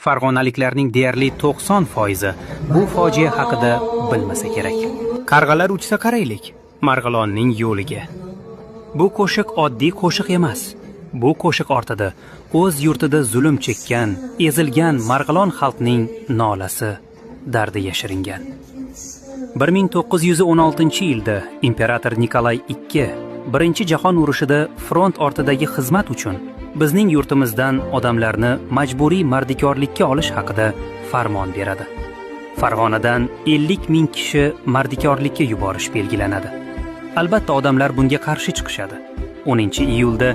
Farg'onaliklarning deyarli 90% bu fojia haqida bilmasa kerak. Qarg'alar uchsa qaraylik, Marg'ilonning yo'liga. Bu qo'shiq oddiy qo'shiq emas. Bu qo'shiq ortida o'z yurtida zulm chekkan, ezilgan Marg'ilon xalqining nolasi, dardi yashiringan. 1916-yilda imperator Nikolay II Birinchi jahon urushida front ortidagi xizmat uchun bizning yurtimizdan odamlarni majburiy mardikorlikka olish haqida farmon beradi. Farg'onadan 50 ming kishi mardikorlikka yuborish belgilanadi. Albatta odamlar bunga qarshi chiqishadi. 10-iyulda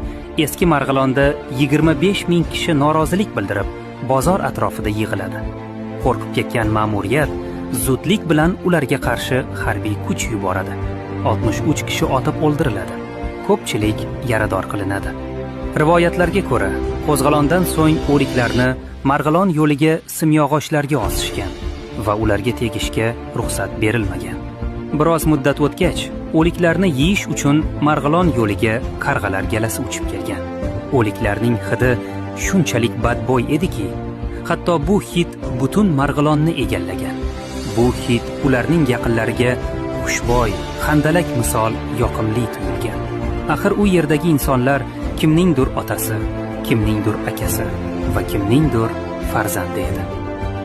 eski Marg'ilonda 25 ming kishi norozilik bildirib, bozor atrofida yig'iladi. Qo'rqib ketgan ma'muriyat zudlik bilan ularga qarshi harbiy kuch yuboradi. 63 kishi otib o'ldiriladi. Ko'pchilik yarador qilinadi. Rivoyatlarga ko'ra, qo'zg'alondan so'ng o'liklarni Marg'ilon yo'liga simyog'ochlarga osishgan va ularga tegishga ruxsat berilmagan. Biroz muddat o'tgach, o'liklarni yeyish uchun Marg'ilon yo'liga qarg'alar galasi uchib kelgan. O'liklarning hidi shunchalik badbo'y ediki, hatto bu hid butun Marg'ilonni egallagan. Bu hid ularning yaqinlariga xushbo'y, handalak misol yoqimli tuyulgan. Axir u yerdagi insonlar kimningdir otasi, kimningdir akasi va kimningdir farzandi edi.